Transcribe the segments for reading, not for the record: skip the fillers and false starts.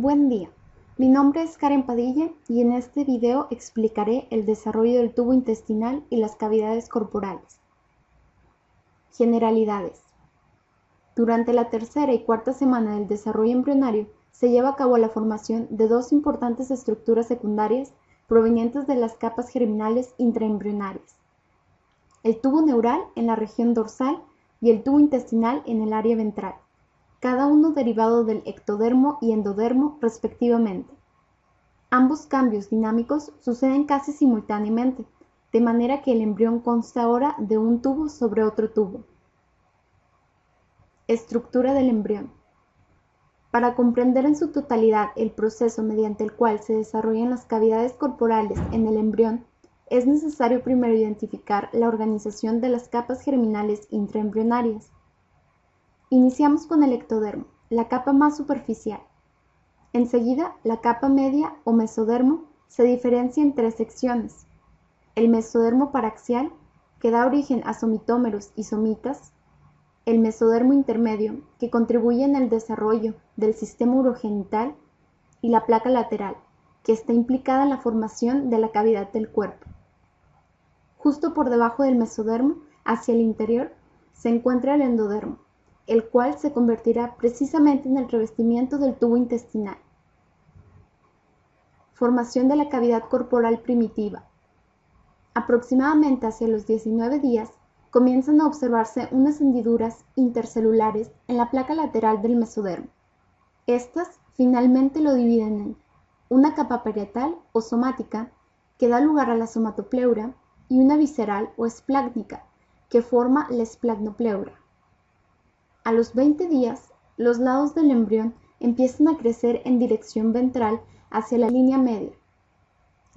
Buen día, mi nombre es Karen Padilla y en este video explicaré el desarrollo del tubo intestinal y las cavidades corporales. Generalidades. Durante la tercera y cuarta semana del desarrollo embrionario se lleva a cabo la formación de dos importantes estructuras secundarias provenientes de las capas germinales intraembrionarias: el tubo neural en la región dorsal y el tubo intestinal en el área ventral, cada uno derivado del ectodermo y endodermo respectivamente. Ambos cambios dinámicos suceden casi simultáneamente, de manera que el embrión consta ahora de un tubo sobre otro tubo. Estructura del embrión. Para comprender en su totalidad el proceso mediante el cual se desarrollan las cavidades corporales en el embrión, es necesario primero identificar la organización de las capas germinales intraembrionarias. Iniciamos con el ectodermo, la capa más superficial. Enseguida, la capa media o mesodermo se diferencia en tres secciones: el mesodermo paraxial, que da origen a somitómeros y somitas; el mesodermo intermedio, que contribuye en el desarrollo del sistema urogenital; y la placa lateral, que está implicada en la formación de la cavidad del cuerpo. Justo por debajo del mesodermo, hacia el interior, se encuentra el endodermo, el cual se convertirá precisamente en el revestimiento del tubo intestinal. Formación de la cavidad corporal primitiva. Aproximadamente hacia los 19 días comienzan a observarse unas hendiduras intercelulares en la placa lateral del mesodermo. Estas finalmente lo dividen en una capa parietal o somática, que da lugar a la somatopleura, y una visceral o esplácnica, que forma la esplagnopleuра. A los 20 días, los lados del embrión empiezan a crecer en dirección ventral hacia la línea media,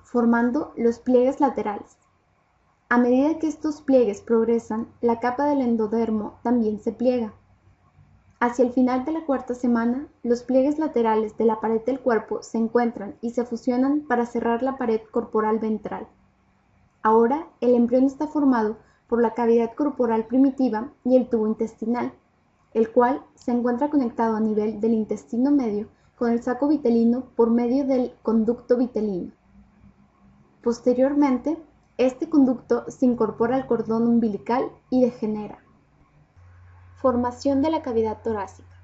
formando los pliegues laterales. A medida que estos pliegues progresan, la capa del endodermo también se pliega. Hacia el final de la cuarta semana, los pliegues laterales de la pared del cuerpo se encuentran y se fusionan para cerrar la pared corporal ventral. Ahora, el embrión está formado por la cavidad corporal primitiva y el tubo intestinal, el cual se encuentra conectado a nivel del intestino medio con el saco vitelino por medio del conducto vitelino. Posteriormente, este conducto se incorpora al cordón umbilical y degenera. Formación de la cavidad torácica.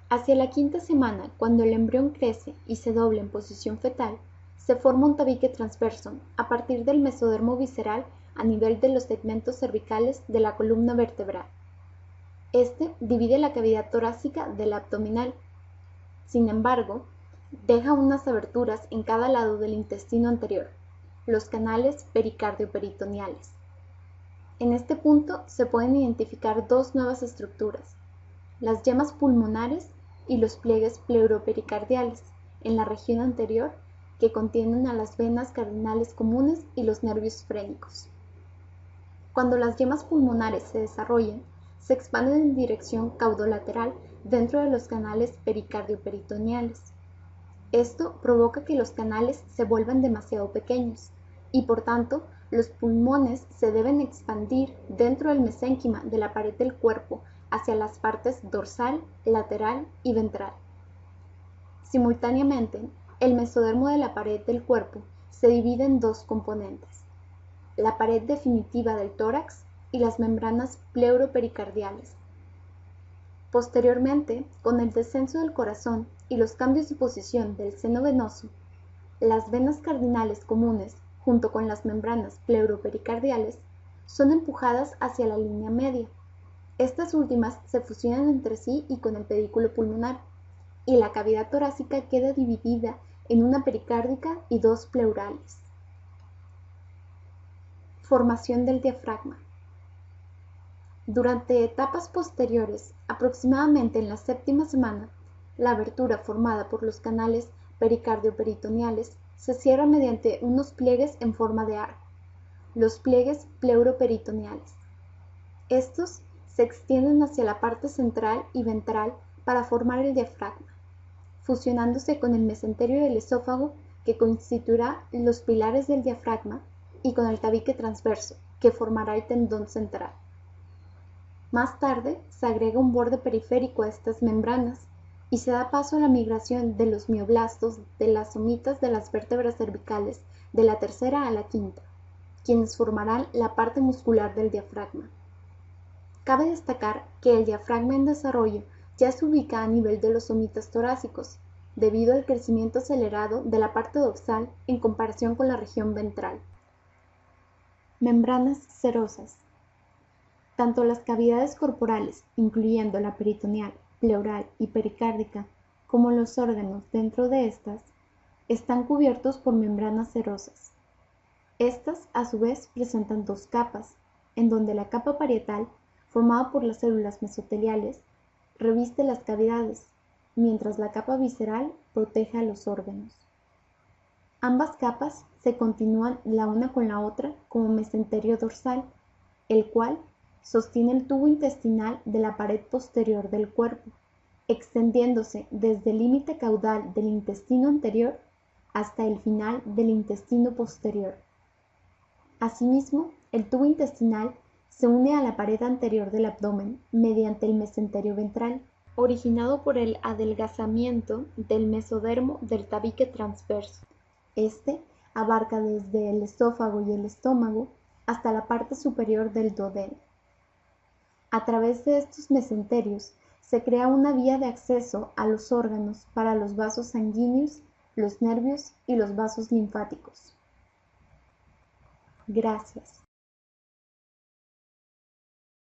Hacia la quinta semana, cuando el embrión crece y se dobla en posición fetal, se forma un tabique transverso a partir del mesodermo visceral a nivel de los segmentos cervicales de la columna vertebral. Este divide la cavidad torácica de la abdominal. Sin embargo, deja unas aberturas en cada lado del intestino anterior, los canales pericardio-peritoneales. En este punto se pueden identificar dos nuevas estructuras: las yemas pulmonares y los pliegues pleuropericardiales en la región anterior, que contienen a las venas cardinales comunes y los nervios frénicos. Cuando las yemas pulmonares se desarrollan, se expanden en dirección caudolateral dentro de los canales pericardio-peritoneales. Esto provoca que los canales se vuelvan demasiado pequeños y, por tanto, los pulmones se deben expandir dentro del mesénquima de la pared del cuerpo hacia las partes dorsal, lateral y ventral. Simultáneamente, el mesodermo de la pared del cuerpo se divide en dos componentes: la pared definitiva del tórax y las membranas pleuropericardiales. Posteriormente, con el descenso del corazón y los cambios de posición del seno venoso, las venas cardinales comunes, junto con las membranas pleuropericardiales, son empujadas hacia la línea media. Estas últimas se fusionan entre sí y con el pedículo pulmonar, y la cavidad torácica queda dividida en una pericárdica y dos pleurales. Formación del diafragma. Durante etapas posteriores, aproximadamente en la séptima semana, la abertura formada por los canales pericardio-peritoneales se cierra mediante unos pliegues en forma de arco, los pliegues pleuroperitoneales. Estos se extienden hacia la parte central y ventral para formar el diafragma, fusionándose con el mesenterio del esófago, que constituirá los pilares del diafragma, y con el tabique transverso, que formará el tendón central. Más tarde se agrega un borde periférico a estas membranas y se da paso a la migración de los mioblastos de las somitas de las vértebras cervicales de la tercera a la quinta, quienes formarán la parte muscular del diafragma. Cabe destacar que el diafragma en desarrollo ya se ubica a nivel de los somitas torácicos, debido al crecimiento acelerado de la parte dorsal en comparación con la región ventral. Membranas serosas. Tanto las cavidades corporales, incluyendo la peritoneal, pleural y pericárdica, como los órganos dentro de estas, están cubiertos por membranas serosas. Estas, a su vez, presentan dos capas, en donde la capa parietal, formada por las células mesoteliales, reviste las cavidades, mientras la capa visceral protege a los órganos. Ambas capas se continúan la una con la otra como mesenterio dorsal, el cual sostiene el tubo intestinal de la pared posterior del cuerpo, extendiéndose desde el límite caudal del intestino anterior hasta el final del intestino posterior. Asimismo, el tubo intestinal se une a la pared anterior del abdomen mediante el mesenterio ventral, originado por el adelgazamiento del mesodermo del tabique transverso. Este abarca desde el esófago y el estómago hasta la parte superior del duodeno. A través de estos mesenterios se crea una vía de acceso a los órganos para los vasos sanguíneos, los nervios y los vasos linfáticos. Gracias.